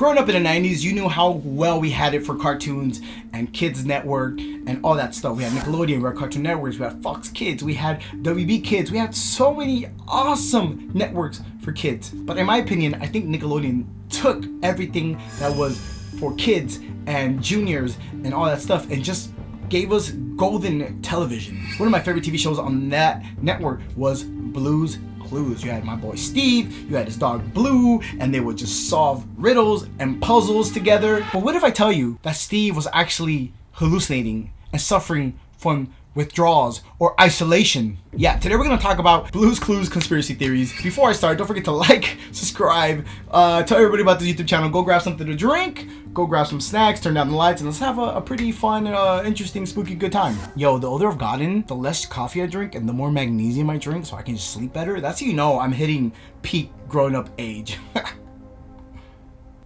Growing up in the 90s, you knew how well we had it for cartoons and Kids Network and all that stuff. We had Nickelodeon, we had Cartoon Networks, we had Fox Kids, we had WB Kids, we had so many awesome networks for kids. But in my opinion, I think Nickelodeon took everything that was for kids and juniors and all that stuff and just gave us golden television. One of my favorite TV shows on that network was Blue's Clues. You had my boy Steve, you had his dog Blue, and they would just solve riddles and puzzles together. But what if I tell you that Steve was actually hallucinating and suffering from withdrawals or isolation? Yeah, today we're gonna talk about Blue's Clues conspiracy theories. Before I start, don't forget to like, subscribe, tell everybody about the YouTube channel, go grab something to drink, go grab some snacks, turn down the lights, and let's have a pretty fun, interesting, spooky, good time. Yo, the older I've gotten, the less coffee I drink and the more magnesium I drink so I can just sleep better. That's how you know I'm hitting peak growing up age.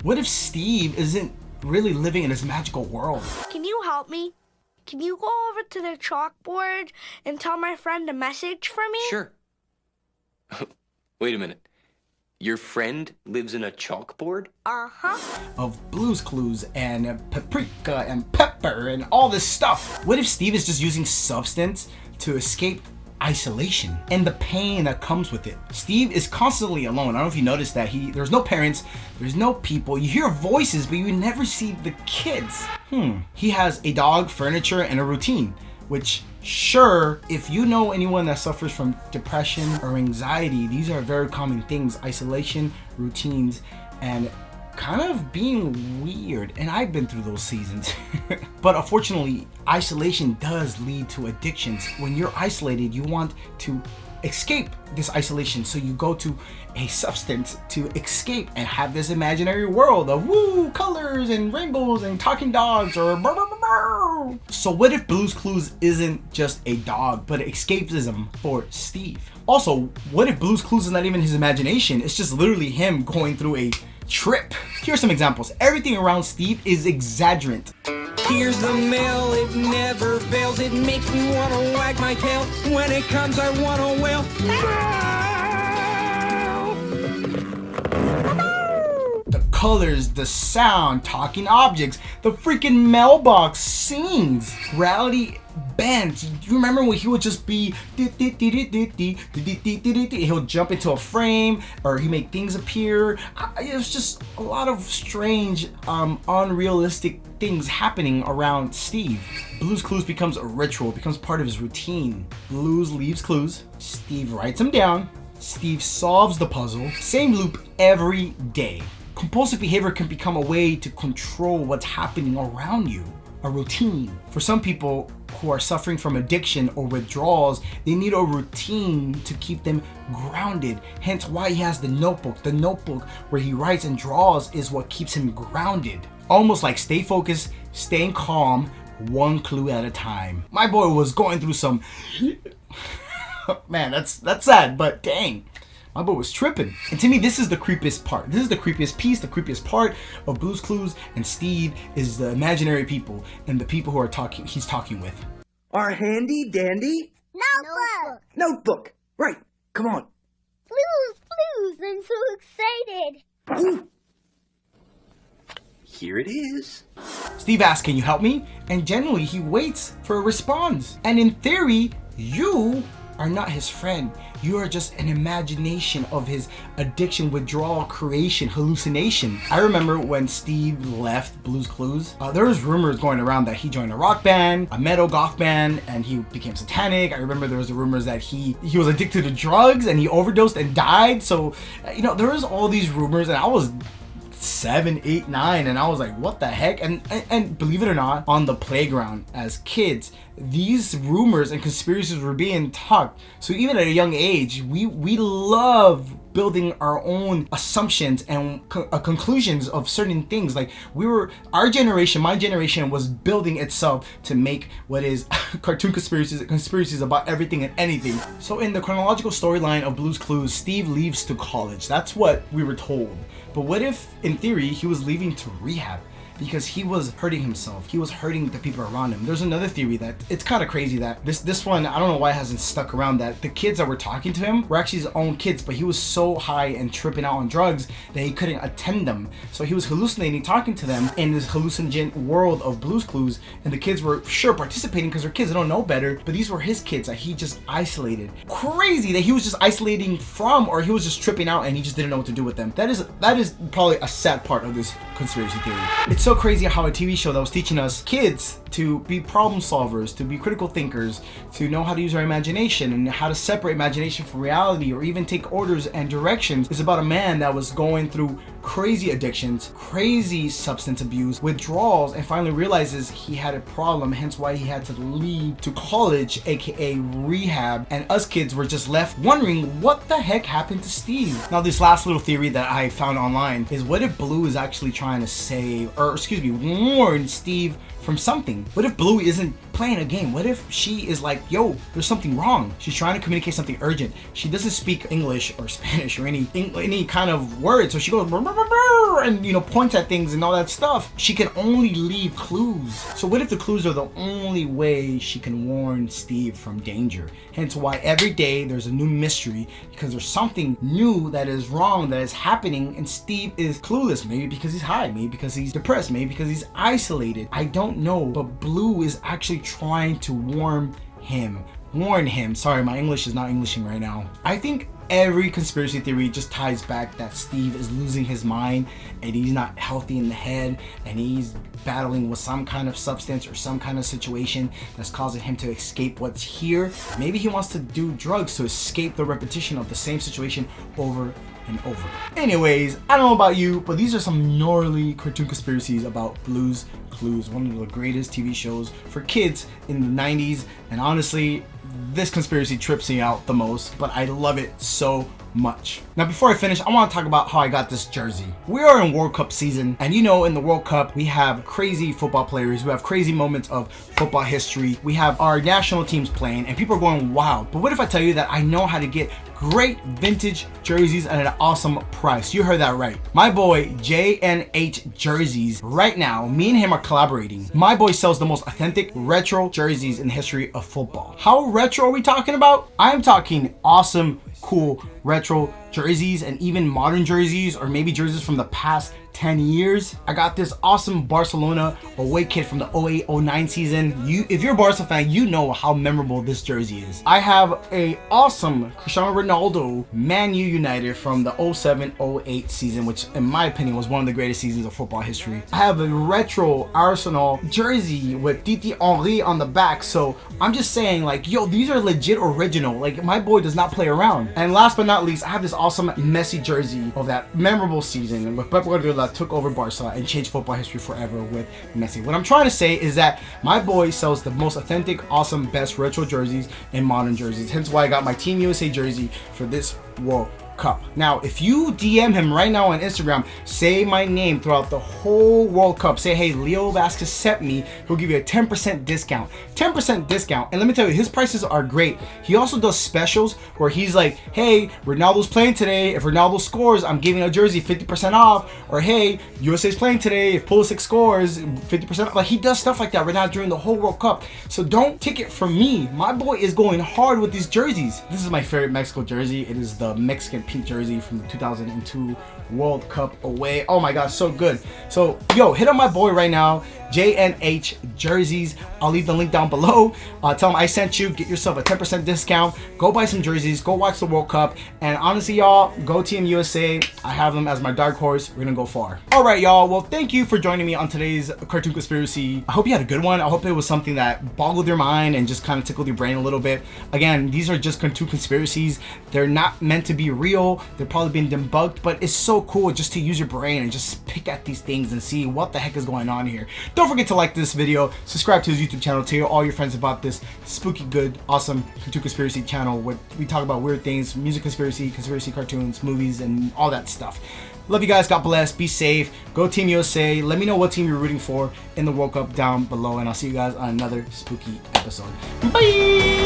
What if Steve isn't really living in his magical world? Can you help me? Can you go over to the chalkboard and tell my friend a message for me? Sure. Wait a minute. Your friend lives in a chalkboard? Uh-huh. Of Blue's Clues and paprika and pepper and all this stuff. What if Steve is just using substance to escape isolation and the pain that comes with it? Steve is constantly alone. I don't know if you noticed that there's no parents, there's no people. You hear voices, but you never see the kids. He has a dog, furniture, and a routine, which sure, if you know anyone that suffers from depression or anxiety, these are very common things: isolation, routines, and kind of being weird. And I've been through those seasons. But unfortunately, isolation does lead to addictions. When you're isolated, you want to escape this isolation, so you go to a substance to escape and have this imaginary world of woo, colors and rainbows and talking dogs or brr, brr, brr, brr. So what if Blue's Clues isn't just a dog but escapism for Steve? Also, what if Blue's Clues is not even his imagination? It's just literally him going through a trip. Here's some examples. Everything around Steve is exaggerant. Here's the mail, it never fails. It makes me wanna wag my tail. When it comes, I wanna wail. The colors, the sound, talking objects, the freaking mailbox sings. Reality bends. Do you remember when he would just be he'll jump into a frame or he make things appear? It was just a lot of strange, unrealistic things happening around Steve. Blue's Clues becomes a ritual, becomes part of his routine. Blues leaves clues, Steve writes them down, Steve solves the puzzle, same loop every day. Compulsive behavior can become a way to control what's happening around you, a routine. For some people who are suffering from addiction or withdrawals, they need a routine to keep them grounded. Hence why he has the notebook. The notebook where he writes and draws is what keeps him grounded. Almost like stay focused, staying calm, one clue at a time. My boy was going through some man, that's sad, but dang. My boy was tripping. And to me, this is the creepiest part. This is the creepiest piece, the creepiest part of Blue's Clues, and Steve is the imaginary people and the people who are he's talking with. Our handy dandy notebook. Right, come on. Blue's, I'm so excited. Ooh. Here it is. Steve asks, can you help me? And generally he waits for a response. And in theory, you are not his friend. You are just an imagination of his addiction, withdrawal, creation, hallucination. I remember when Steve left Blue's Clues, there was rumors going around that he joined a rock band, a metal goth band, and he became satanic. I remember there was the rumors that he was addicted to drugs and he overdosed and died. So, there was all these rumors, and I was 7, 8, 9, and I was like, what the heck? And believe it or not, on the playground as kids, these rumors and conspiracies were being talked. So even at a young age, we love building our own assumptions and conclusions of certain things. Like our generation, my generation, was building itself to make what is cartoon conspiracies about everything and anything. So in the chronological storyline of Blue's Clues, Steve leaves to college. That's what we were told. But what if, in theory, he was leaving to rehab? because he was hurting himself. He was hurting the people around him. There's another theory that it's kind of crazy that this one, I don't know why it hasn't stuck around, that the kids that were talking to him were actually his own kids, but he was so high and tripping out on drugs that he couldn't attend them. So he was hallucinating, talking to them in this hallucinogen world of Blue's Clues, and the kids were sure participating because they're kids, they don't know better, but these were his kids that he just isolated. Crazy that he was just isolating from, or he was just tripping out and he just didn't know what to do with them. That is probably a sad part of this conspiracy theory. It's so crazy how a TV show that was teaching us kids to be problem solvers, to be critical thinkers, to know how to use our imagination and how to separate imagination from reality, or even take orders and directions, is about a man that was going through crazy addictions, crazy substance abuse, withdrawals, and finally realizes he had a problem, hence why he had to leave to college, aka rehab, and us kids were just left wondering what the heck happened to Steve. Now, this last little theory that I found online is, what if Blue is actually trying to save, or excuse me, warn Steve from something? What if Blue isn't playing a game? What if she is like, yo, there's something wrong? She's trying to communicate something urgent. She doesn't speak English or Spanish or any kind of word, so she goes and, you know, points at things and all that stuff. She can only leave clues. So what if the clues are the only way she can warn Steve from danger? Hence why every day there's a new mystery, because there's something new that is wrong, that is happening, and Steve is clueless. Maybe because he's high, maybe because he's depressed, maybe because he's isolated. I don't know, but Blue is actually trying to warn him. Sorry, my English is not Englishing right now. I think every conspiracy theory just ties back that Steve is losing his mind and he's not healthy in the head, and he's battling with some kind of substance or some kind of situation that's causing him to escape what's here. Maybe he wants to do drugs to escape the repetition of the same situation over and over. Anyways, I don't know about you, but these are some gnarly cartoon conspiracies about Blue's Clues, one of the greatest TV shows for kids in the 90s, and honestly, this conspiracy trips me out the most, but I love it so much. Now, before I finish, I want to talk about how I got this jersey. We are in World Cup season, and you know, in the World Cup we have crazy football players, we have crazy moments of football history, we have our national teams playing, and people are going wild. But what if I tell you that I know how to get great vintage jerseys at an awesome price? You heard that right. My boy JNH Jerseys, right now, me and him are collaborating. My boy sells the most authentic retro jerseys in the history of football. How retro are we talking about? I'm talking awesome, cool retro jerseys, and even modern jerseys, or maybe jerseys from the past 10 years. I got this awesome Barcelona away kit from the 08-09 season. If you're a Barca fan, you know how memorable this jersey is. I have a awesome Cristiano Ronaldo Man U United from the 07-08 season, which in my opinion was one of the greatest seasons of football history. I have a retro Arsenal jersey with Titi Henry on the back. So I'm just saying, like, yo, these are legit original. Like, my boy does not play around. And last but not least, I have this awesome Messi jersey of that memorable season with Pep Guardiola took over Barca and changed football history forever with Messi. What I'm trying to say is that my boy sells the most authentic, awesome, best retro jerseys and modern jerseys. Hence why I got my Team USA jersey for this World Cup. Now, if you DM him right now on Instagram, say my name throughout the whole World Cup, say, hey, Leo Vasquez sent me, he'll give you a 10% discount. 10% discount. And let me tell you, his prices are great. He also does specials where he's like, hey, Ronaldo's playing today. If Ronaldo scores, I'm giving a jersey 50% off. Or hey, USA's playing today. If Pulisic scores, 50% off. Like, he does stuff like that right now during the whole World Cup. So don't take it from me. My boy is going hard with these jerseys. This is my favorite Mexico jersey. It is the Mexican pink jersey from the 2002 World Cup away. Oh my god, so good. So yo, hit up my boy right now, JNH Jerseys. I'll leave the link down below. Tell him I sent you. Get yourself a 10% discount. Go buy some jerseys. Go watch the World Cup. And honestly, y'all, go Team USA. I have them as my dark horse. We're gonna go far. All right, y'all. Well, thank you for joining me on today's cartoon conspiracy. I hope you had a good one. I hope it was something that boggled your mind and just kind of tickled your brain a little bit. Again, these are just cartoon conspiracies. They're not meant to be real. They're probably being debunked, but it's so cool just to use your brain and just pick at these things and see what the heck is going on here. Don't forget to like this video, subscribe to his YouTube channel, tell all your friends about this spooky, good, awesome cartoon conspiracy channel where we talk about weird things, music conspiracy, conspiracy cartoons, movies, and all that stuff. Love you guys. God bless. Be safe. Go Team USA. Let me know what team you're rooting for in the World Cup down below, and I'll see you guys on another spooky episode. Bye!